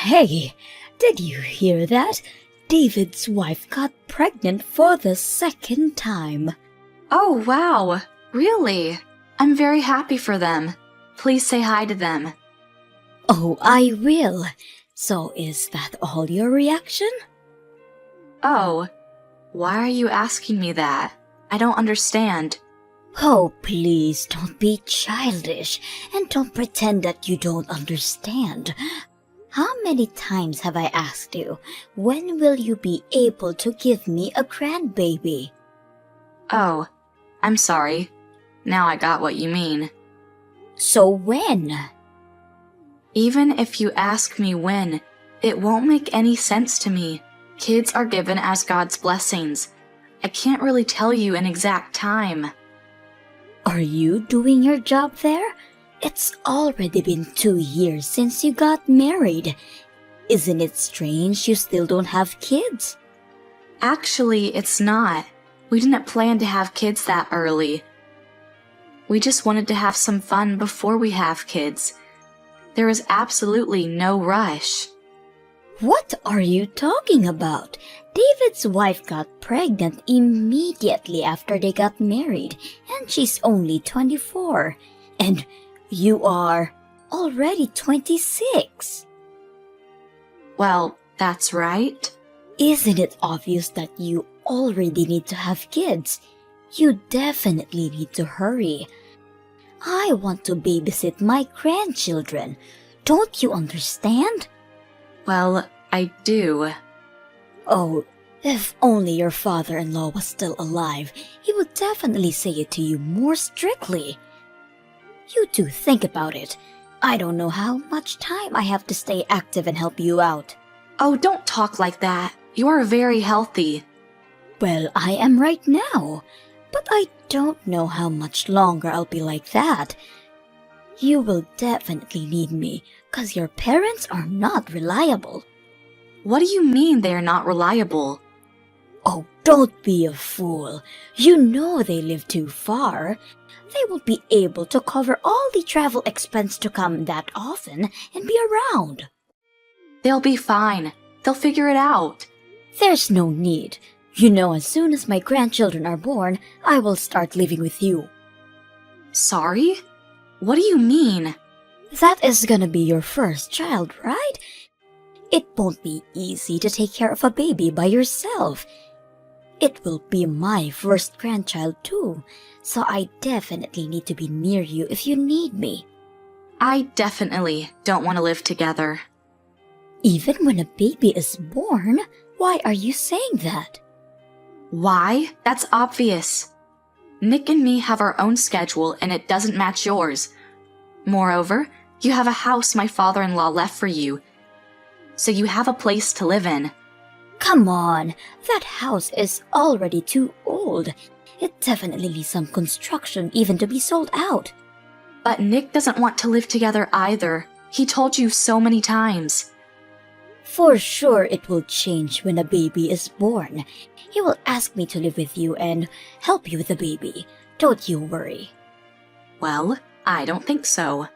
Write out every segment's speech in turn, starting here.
Hey, did you hear that? David's wife got pregnant for the second time. Oh, wow. Really? I'm very happy for them. Please say hi to them. Oh, I will. So is that all your reaction? Oh, why are you asking me that? I don't understand. Oh, please don't be childish and don't pretend that you don't understand. How many times have I asked you, when will you be able to give me a grandbaby? Oh, I'm sorry. Now I got what you mean. So when? Even if you ask me when, it won't make any sense to me. Kids are given as God's blessings. I can't really tell you an exact time. Are you doing your job there? It's already been 2 years since you got married. Isn't it strange you still don't have kids? Actually, it's not. We didn't plan to have kids that early. We just wanted to have some fun before we have kids. There is absolutely no rush. What are you talking about? David's wife got pregnant immediately after they got married, and she's only 24. And you are already 26. Well, that's right. Isn't it obvious that you already need to have kids? You definitely need to hurry. I want to babysit my grandchildren. Don't you understand? Well, I do. Oh, if only your father-in-law was still alive, he would definitely say it to you more strictly. You do think about it. I don't know how much time I have to stay active and help you out. Oh, don't talk like that. You are very healthy. Well, I am right now, but I don't know how much longer I'll be like that. You will definitely need me, 'cause your parents are not reliable. What do you mean they are not reliable? Oh, don't be a fool. You know they live too far. They won't be able to cover all the travel expense to come that often and be around. They'll be fine. They'll figure it out. There's no need. You know, as soon as my grandchildren are born, I will start living with you. Sorry? What do you mean? That is gonna be your first child, right? It won't be easy to take care of a baby by yourself. It will be my first grandchild too, so I definitely need to be near you if you need me. I definitely don't want to live together. Even when a baby is born? Why are you saying that? Why? That's obvious. Nick and me have our own schedule and it doesn't match yours. Moreover, you have a house my father-in-law left for you, so you have a place to live in. Come on, that house is already too old. It definitely needs some construction even to be sold out. But Nick doesn't want to live together either. He told you so many times. For sure it will change when a baby is born. He will ask me to live with you and help you with the baby. Don't you worry. Well, I don't think so.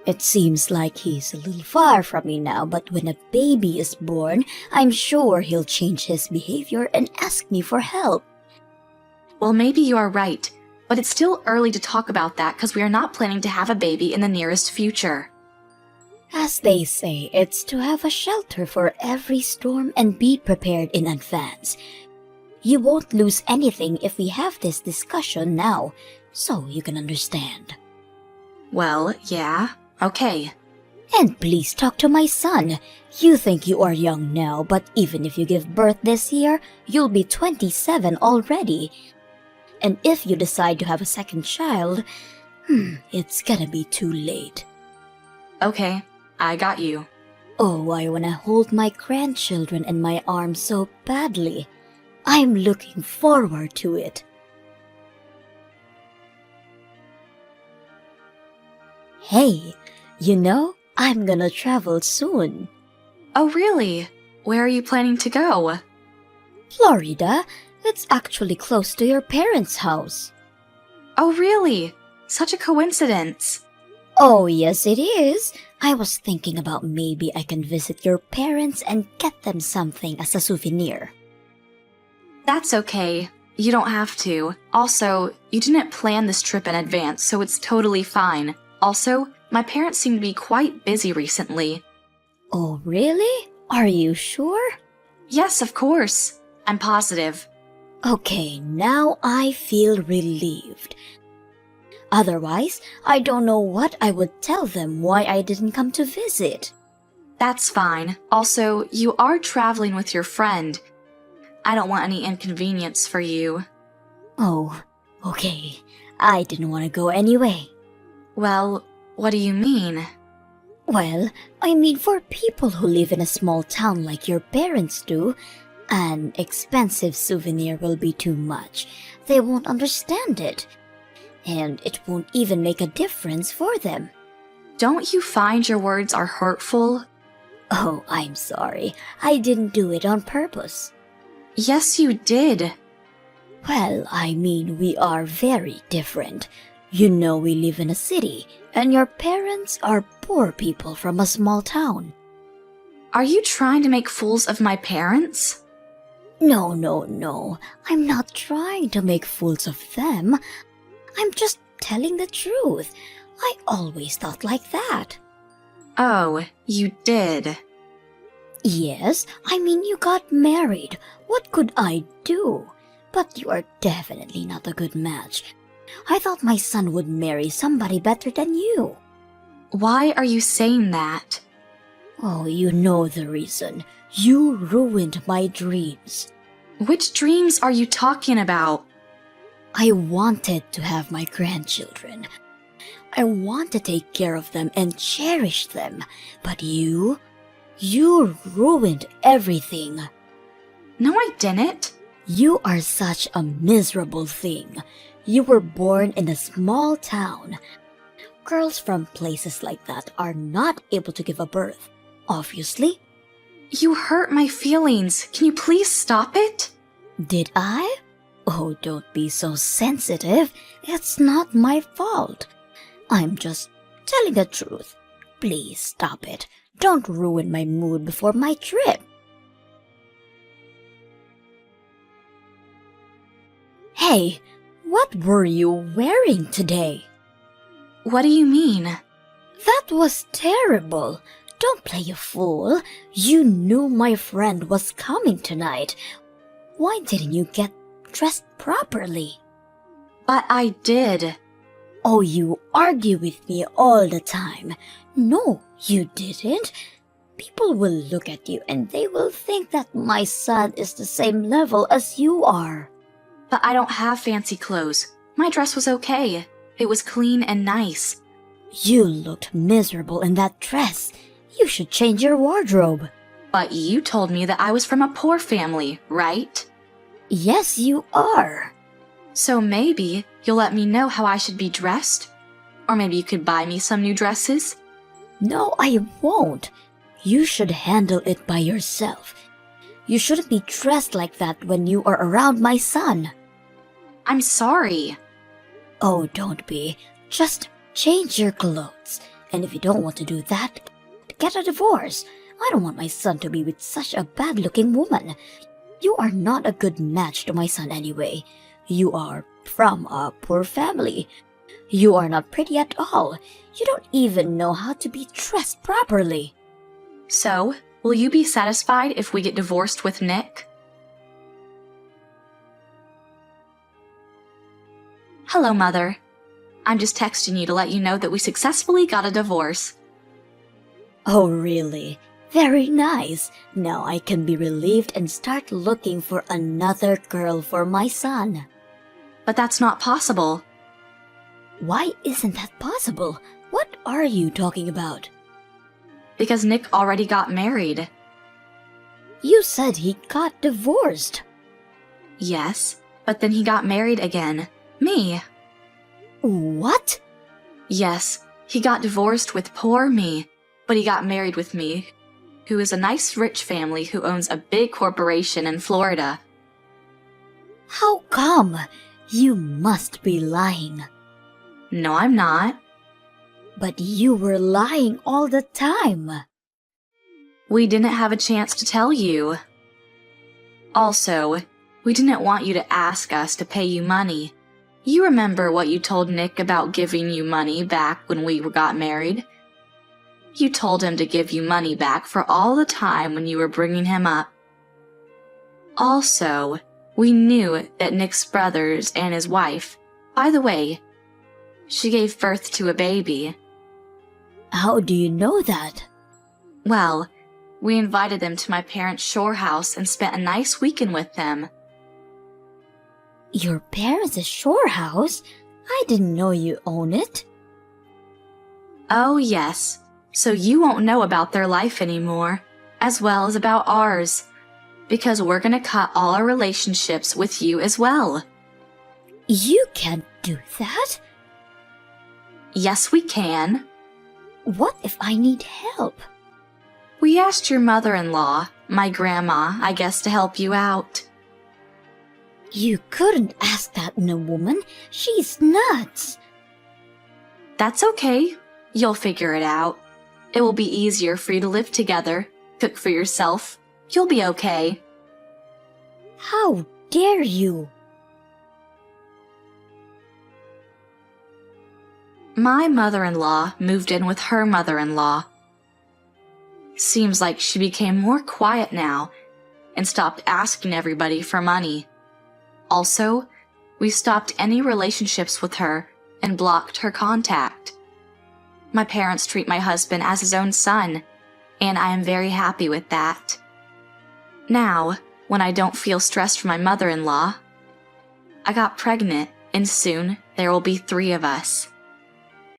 It seems like he's a little far from me now, but when a baby is born, I'm sure he'll change his behavior and ask me for help. Well, maybe you are right, but it's still early to talk about that because we are not planning to have a baby in the nearest future. As they say, it's to have a shelter for every storm and be prepared in advance. You won't lose anything if we have this discussion now, so you can understand. Well, yeah, okay. And please talk to my son. You think you are young now, but even if you give birth this year, you'll be 27 already. And if you decide to have a second child, it's gonna be too late. Okay, I got you. Oh, I wanna hold my grandchildren in my arms so badly. I'm looking forward to it. Hey, you know, I'm gonna travel soon. Oh, really? Where are you planning to go? Florida, it's actually close to your parents' house. Oh, really? Such a coincidence. Oh, yes, it is. I was thinking about maybe I can visit your parents and get them something as a souvenir. That's okay. You don't have to. Also, you didn't plan this trip in advance, so it's totally fine. Also, my parents seem to be quite busy recently. Oh, really? Are you sure? Yes, of course. I'm positive. Okay, now I feel relieved. Otherwise, I don't know what I would tell them why I didn't come to visit. That's fine. Also, you are traveling with your friend. I don't want any inconvenience for you. Oh, okay. I didn't want to go anyway. Well, what do you mean? Well, I mean for people who live in a small town like your parents do, an expensive souvenir will be too much. They won't understand it. And it won't even make a difference for them. Don't you find your words are hurtful? Oh, I'm sorry. I didn't do it on purpose. Yes, you did. Well, I mean, we are very different. You know, we live in a city, and your parents are poor people from a small town. Are you trying to make fools of my parents? No. I'm not trying to make fools of them. I'm just telling the truth. I always thought like that. Oh, you did. Yes, I mean, you got married. What could I do? But you are definitely not a good match. I thought my son would marry somebody better than you. Why are you saying that? Oh, you know the reason. You ruined my dreams. Which dreams are you talking about? I wanted to have my grandchildren. I want to take care of them and cherish them. But you ruined everything. No, I didn't. You are such a miserable thing. You were born in a small town. Girls from places like that are not able to give a birth, obviously. You hurt my feelings. Can you please stop it? Did I? Oh, don't be so sensitive. It's not my fault. I'm just telling the truth. Please stop it. Don't ruin my mood before my trip. Hey, what were you wearing today? What do you mean? That was terrible. Don't play a fool. You knew my friend was coming tonight. Why didn't you get dressed properly? But I did. Oh, you argue with me all the time. No, you didn't. People will look at you and they will think that my son is the same level as you are. But I don't have fancy clothes. My dress was okay. It was clean and nice. You looked miserable in that dress. You should change your wardrobe. But you told me that I was from a poor family, right? Yes, you are. So maybe you'll let me know how I should be dressed? Or maybe you could buy me some new dresses? No, I won't. You should handle it by yourself. You shouldn't be dressed like that when you are around my son. I'm sorry. Oh, don't be. Just change your clothes. And if you don't want to do that, get a divorce. I don't want my son to be with such a bad-looking woman. You are not a good match to my son anyway. You are from a poor family. You are not pretty at all. You don't even know how to be dressed properly. So, will you be satisfied if we get divorced with Nick? Hello, Mother. I'm just texting you to let you know that we successfully got a divorce. Oh, really? Very nice. Now I can be relieved and start looking for another girl for my son. But that's not possible. Why isn't that possible? What are you talking about? Because Nick already got married. You said he got divorced. Yes, but then he got married again. Me. What? Yes, he got divorced with poor me, but he got married with me, who is a nice rich family who owns a big corporation in Florida. How come? You must be lying. No, I'm not. But you were lying all the time. We didn't have a chance to tell you. Also, we didn't want you to ask us to pay you money. You remember what you told Nick about giving you money back when we got married? You told him to give you money back for all the time when you were bringing him up. Also, we knew that Nick's brothers and his wife, by the way, she gave birth to a baby. How do you know that? Well, we invited them to my parents' shore house and spent a nice weekend with them. Your parents' shore house? I didn't know you own it. Oh, yes. So you won't know about their life anymore, as well as about ours, because we're gonna cut all our relationships with you as well. You can't do that. Yes, we can. What if I need help? We asked your mother-in-law, my grandma, I guess, to help you out. You couldn't ask that in a woman. She's nuts. That's okay. You'll figure it out. It will be easier for you to live together, cook for yourself. You'll be okay. How dare you? My mother-in-law moved in with her mother-in-law. Seems like she became more quiet now and stopped asking everybody for money. Also, we stopped any relationships with her and blocked her contact. My parents treat my husband as his own son, and I am very happy with that. Now, when I don't feel stressed from my mother-in-law, I got pregnant, and soon there will be 3 of us.